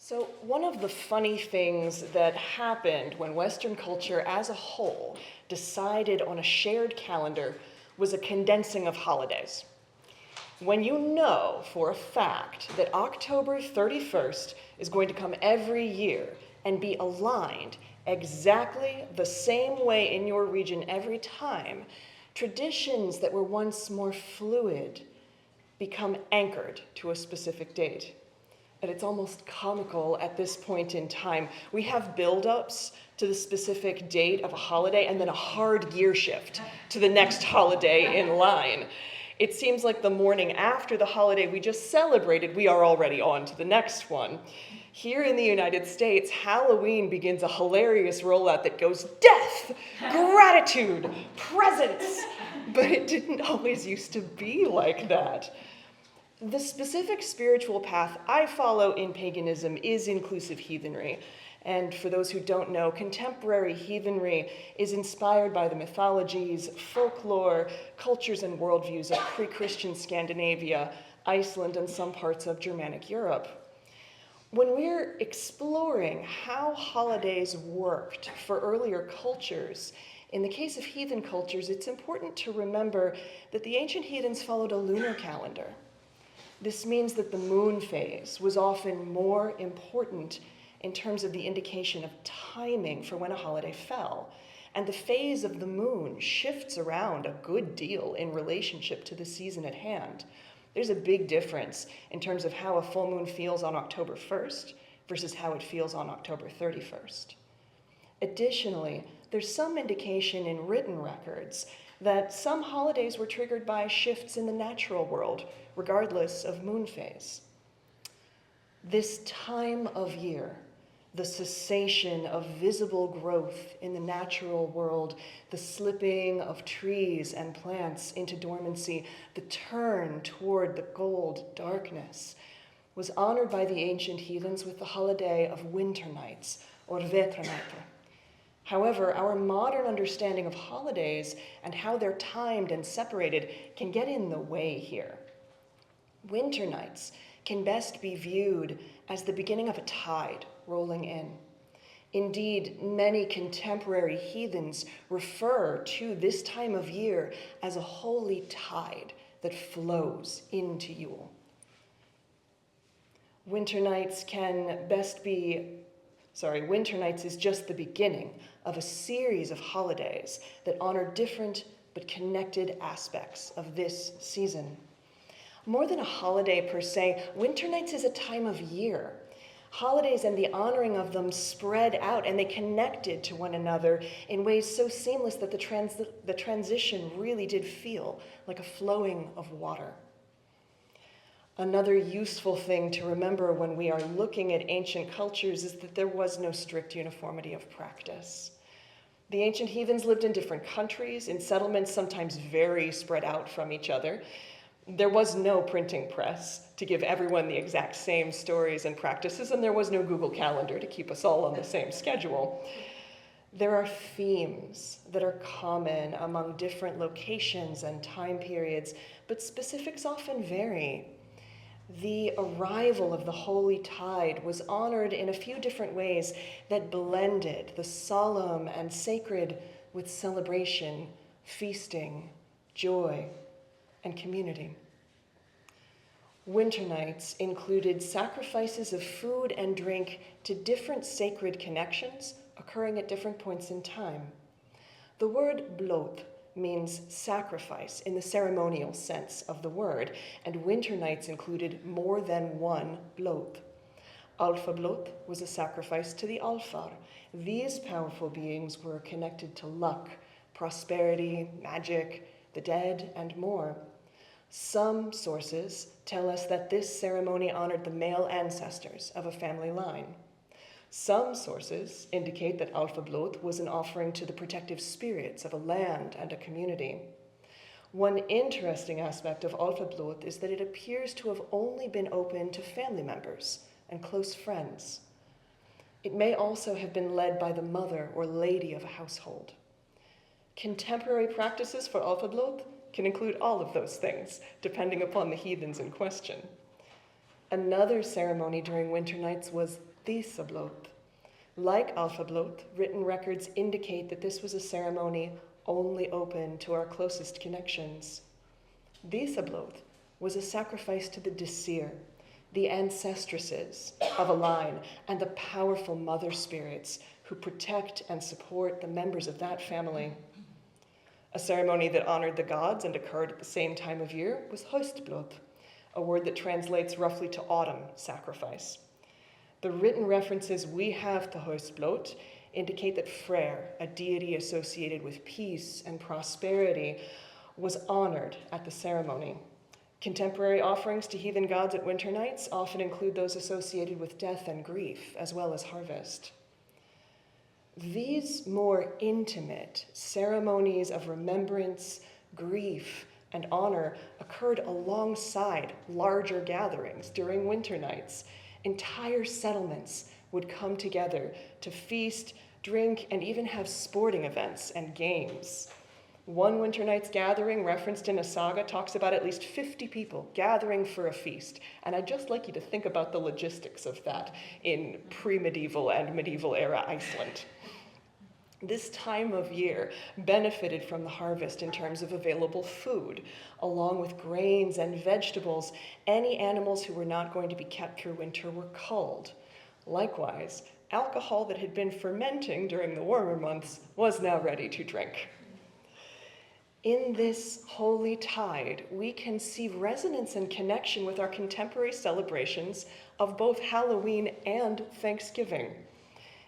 So one of the funny things that happened when Western culture as a whole decided on a shared calendar was a condensing of holidays. When you know for a fact that October 31st is going to come every year and be aligned exactly the same way in your region every time, traditions that were once more fluid become anchored to a specific date. And it's almost comical at this point in time. We have build-ups to the specific date of a holiday and then a hard gear shift to the next holiday in line. It seems like the morning after the holiday we just celebrated, we are already on to the next one. Here in the United States, Halloween begins a hilarious rollout that goes death, gratitude, presents. But it didn't always used to be like that. The specific spiritual path I follow in paganism is inclusive heathenry. And for those who don't know, contemporary heathenry is inspired by the mythologies, folklore, cultures, and worldviews of pre-Christian Scandinavia, Iceland, and some parts of Germanic Europe. When we're exploring how holidays worked for earlier cultures, in the case of heathen cultures, it's important to remember that the ancient heathens followed a lunar calendar. This means that the moon phase was often more important in terms of the indication of timing for when a holiday fell. And the phase of the moon shifts around a good deal in relationship to the season at hand. There's a big difference in terms of how a full moon feels on October 1st versus how it feels on October 31st. Additionally, there's some indication in written records that some holidays were triggered by shifts in the natural world, regardless of moon phase. This time of year, the cessation of visible growth in the natural world, the slipping of trees and plants into dormancy, the turn toward the gold darkness, was honored by the ancient heathens with the holiday of Winternights, or Winternights. However, our modern understanding of holidays and how they're timed and separated can get in the way here. Winternights can best be viewed as the beginning of a tide rolling in. Indeed, many contemporary heathens refer to this time of year as a holy tide that flows into Yule. Winternights is just the beginning of a series of holidays that honor different but connected aspects of this season. More than a holiday per se, Winternights is a time of year. Holidays and the honoring of them spread out and they connected to one another in ways so seamless that the transition really did feel like a flowing of water. Another useful thing to remember when we are looking at ancient cultures is that there was no strict uniformity of practice. The ancient heathens lived in different countries, in settlements sometimes very spread out from each other. There was no printing press to give everyone the exact same stories and practices, and there was no Google Calendar to keep us all on the same schedule. There are themes that are common among different locations and time periods, but specifics often vary. The arrival of the holy tide was honored in a few different ways that blended the solemn and sacred with celebration, feasting, joy, and community. Winternights included sacrifices of food and drink to different sacred connections occurring at different points in time. The word blót means sacrifice in the ceremonial sense of the word, and Winternights included more than one blót. Alfablót was a sacrifice to the Alfar. These powerful beings were connected to luck, prosperity, magic, the dead, and more. Some sources tell us that this ceremony honored the male ancestors of a family line. Some sources indicate that Alfablót was an offering to the protective spirits of a land and a community. One interesting aspect of Alfablót is that it appears to have only been open to family members and close friends. It may also have been led by the mother or lady of a household. Contemporary practices for Alfablót can include all of those things, depending upon the heathens in question. Another ceremony during Winternights was Dísablót. Like Alfablót, written records indicate that this was a ceremony only open to our closest connections. Dísablót was a sacrifice to the Disir, the ancestresses of a line, and the powerful mother spirits who protect and support the members of that family. A ceremony that honored the gods and occurred at the same time of year was Haustblót, a word that translates roughly to autumn sacrifice. The written references we have to Haustblót indicate that Freyr, a deity associated with peace and prosperity, was honored at the ceremony. Contemporary offerings to heathen gods at Winternights often include those associated with death and grief, as well as harvest. These more intimate ceremonies of remembrance, grief, and honor occurred alongside larger gatherings during Winternights. Entire settlements would come together to feast, drink, and even have sporting events and games. One Winternights gathering referenced in a saga talks about at least 50 people gathering for a feast. And I'd just like you to think about the logistics of that in pre-medieval and medieval era Iceland. This time of year benefited from the harvest in terms of available food, along with grains and vegetables. Any animals who were not going to be kept through winter were culled. Likewise, alcohol that had been fermenting during the warmer months was now ready to drink. In this holy tide, we can see resonance and connection with our contemporary celebrations of both Halloween and Thanksgiving.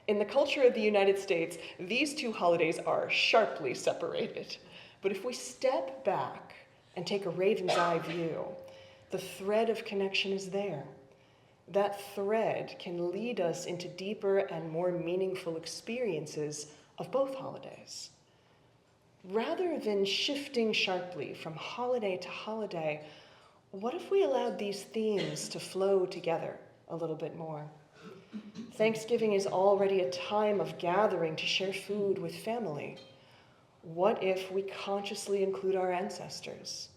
In the culture of the United States, these two holidays are sharply separated. But if we step back and take a raven's eye view, the thread of connection is there. That thread can lead us into deeper and more meaningful experiences of both holidays. Rather than shifting sharply from holiday to holiday, what if we allowed these themes to flow together a little bit more? Thanksgiving is already a time of gathering to share food with family. What if we consciously include our ancestors?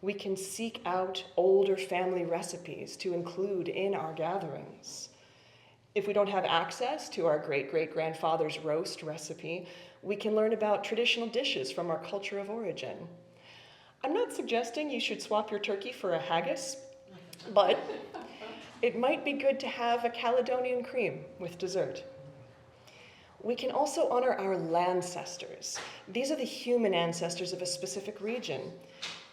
We can seek out older family recipes to include in our gatherings. If we don't have access to our great-great-grandfather's roast recipe, we can learn about traditional dishes from our culture of origin. I'm not suggesting you should swap your turkey for a haggis, but it might be good to have a Caledonian cream with dessert. We can also honor our ancestors. These are the human ancestors of a specific region.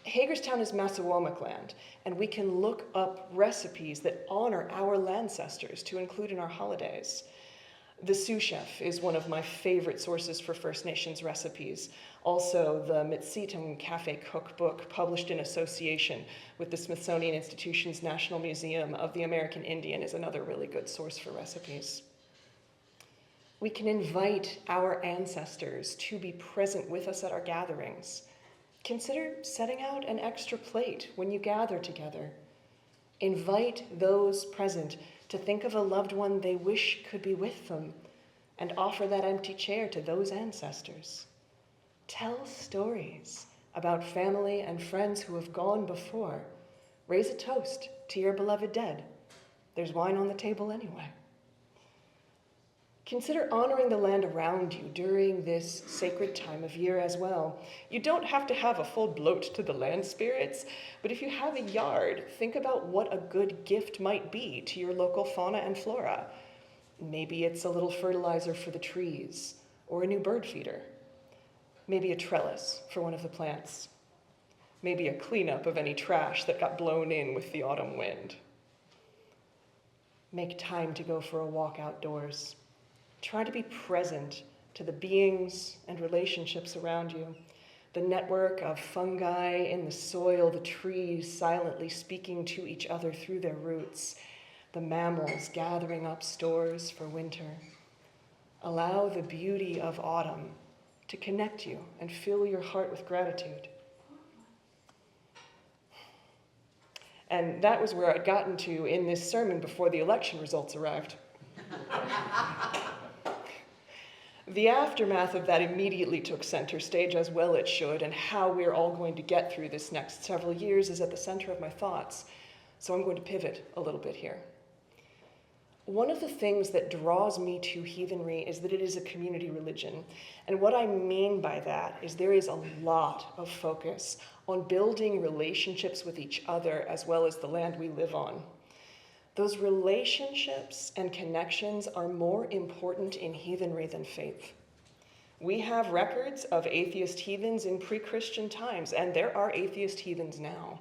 Hagerstown is Massawomack land, and we can look up recipes that honor our ancestors to include in our holidays. The Sioux Chef is one of my favorite sources for First Nations recipes. Also, the Mitsitam Cafe Cookbook, published in association with the Smithsonian Institution's National Museum of the American Indian, is another really good source for recipes. We can invite our ancestors to be present with us at our gatherings. Consider setting out an extra plate when you gather together. Invite those present to think of a loved one they wish could be with them, and offer that empty chair to those ancestors. Tell stories about family and friends who have gone before. Raise a toast to your beloved dead. There's wine on the table anyway. Consider honoring the land around you during this sacred time of year as well. You don't have to have a full bloat to the land spirits, but if you have a yard, think about what a good gift might be to your local fauna and flora. Maybe it's a little fertilizer for the trees, or a new bird feeder. Maybe a trellis for one of the plants. Maybe a cleanup of any trash that got blown in with the autumn wind. Make time to go for a walk outdoors. Try to be present to the beings and relationships around you, the network of fungi in the soil, the trees silently speaking to each other through their roots, the mammals gathering up stores for winter. Allow the beauty of autumn to connect you and fill your heart with gratitude. And that was where I'd gotten to in this sermon before the election results arrived. The aftermath of that immediately took center stage, as well it should, and how we're all going to get through this next several years is at the center of my thoughts. So I'm going to pivot a little bit here. One of the things that draws me to heathenry is that it is a community religion. And what I mean by that is there is a lot of focus on building relationships with each other as well as the land we live on. Those relationships and connections are more important in heathenry than faith. We have records of atheist heathens in pre-Christian times, and there are atheist heathens now.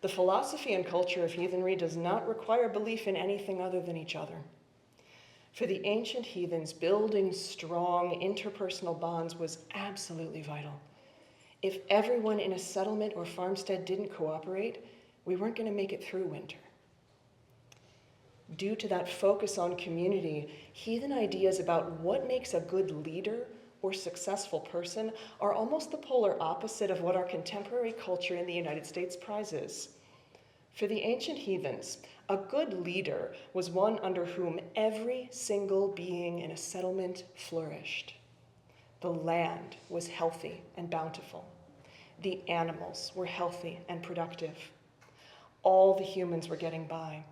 The philosophy and culture of heathenry does not require belief in anything other than each other. For the ancient heathens, building strong interpersonal bonds was absolutely vital. If everyone in a settlement or farmstead didn't cooperate, we weren't going to make it through winter. Due to that focus on community, heathen ideas about what makes a good leader or successful person are almost the polar opposite of what our contemporary culture in the United States prizes. For the ancient heathens, a good leader was one under whom every single being in a settlement flourished. The land was healthy and bountiful. The animals were healthy and productive. All the humans were getting by.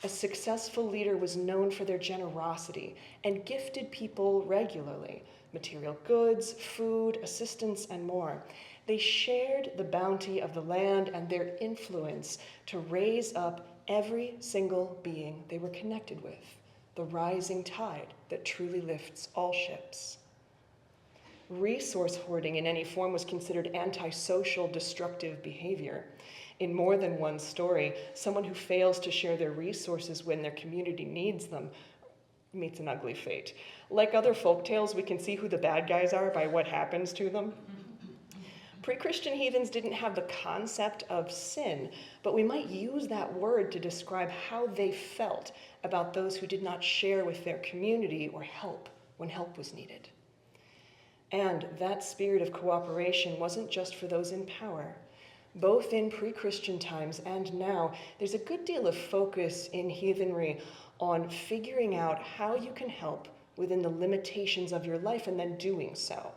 A successful leader was known for their generosity and gifted people regularly, material goods, food, assistance, and more. They shared the bounty of the land and their influence to raise up every single being they were connected with, the rising tide that truly lifts all ships. Resource hoarding in any form was considered antisocial, destructive behavior. In more than one story, someone who fails to share their resources when their community needs them meets an ugly fate. Like other folk tales, we can see who the bad guys are by what happens to them. Pre-Christian heathens didn't have the concept of sin, but we might use that word to describe how they felt about those who did not share with their community or help when help was needed. And that spirit of cooperation wasn't just for those in power. Both in pre-Christian times and now, there's a good deal of focus in heathenry on figuring out how you can help within the limitations of your life and then doing so.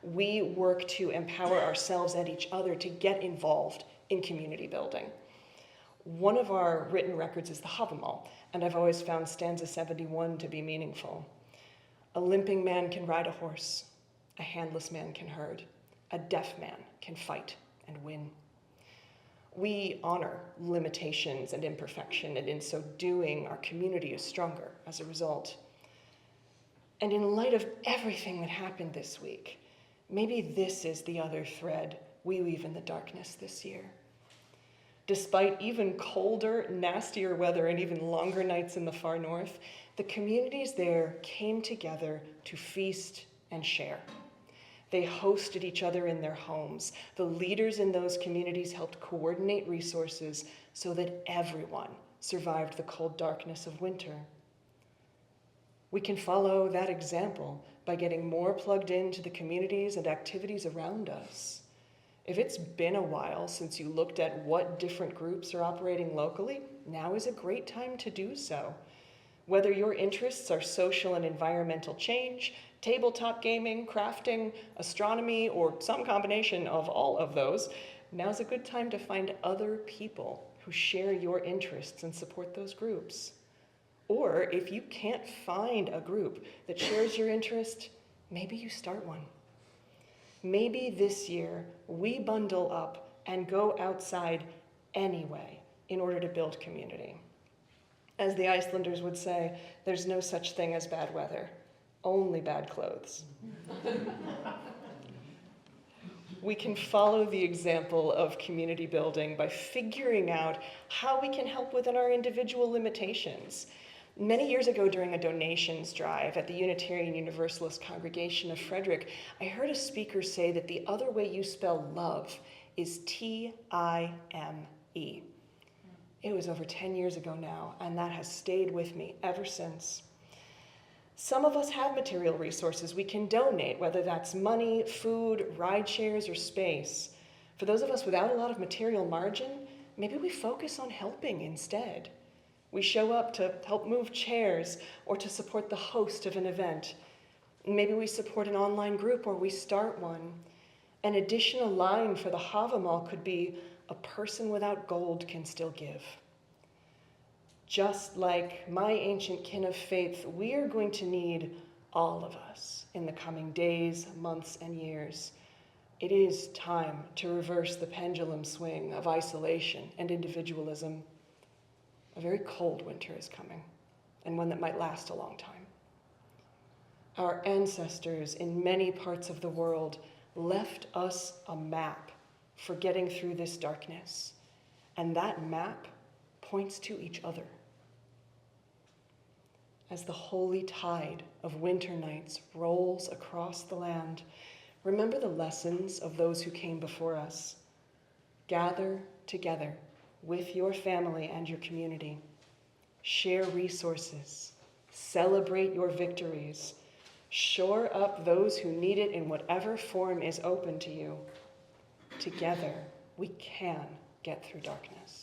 We work to empower ourselves and each other to get involved in community building. One of our written records is the Havamal, and I've always found stanza 71 to be meaningful. A limping man can ride a horse. A handless man can herd. A deaf man can fight and win. We honor limitations and imperfection, and in so doing, our community is stronger as a result. And in light of everything that happened this week, maybe this is the other thread we weave in the darkness this year. Despite even colder, nastier weather and even longer nights in the far north, the communities there came together to feast and share. They hosted each other in their homes. The leaders in those communities helped coordinate resources so that everyone survived the cold darkness of winter. We can follow that example by getting more plugged into the communities and activities around us. If it's been a while since you looked at what different groups are operating locally, now is a great time to do so. Whether your interests are social and environmental change, tabletop gaming, crafting, astronomy, or some combination of all of those, now's a good time to find other people who share your interests and support those groups. Or if you can't find a group that shares your interest, maybe you start one. Maybe this year we bundle up and go outside anyway in order to build community. As the Icelanders would say, there's no such thing as bad weather, only bad clothes. We can follow the example of community building by figuring out how we can help within our individual limitations. Many years ago during a donations drive at the Unitarian Universalist congregation of Frederick, I heard a speaker say that the other way you spell love is Time. It was over 10 years ago now, and that has stayed with me ever since. Some of us have material resources we can donate, whether that's money, food, ride shares, or space. For those of us without a lot of material margin, maybe we focus on helping instead. We show up to help move chairs or to support the host of an event. Maybe we support an online group or we start one. An additional line for the Havamal could be, a person without gold can still give. Just like my ancient kin of faith, we are going to need all of us in the coming days, months, and years. It is time to reverse the pendulum swing of isolation and individualism. A very cold winter is coming, and one that might last a long time. Our ancestors in many parts of the world left us a map for getting through this darkness, and that map points to each other. As the holy tide of winter nights rolls across the land, remember the lessons of those who came before us. Gather together with your family and your community. Share resources. Celebrate your victories. Shore up those who need it in whatever form is open to you. Together, we can get through darkness.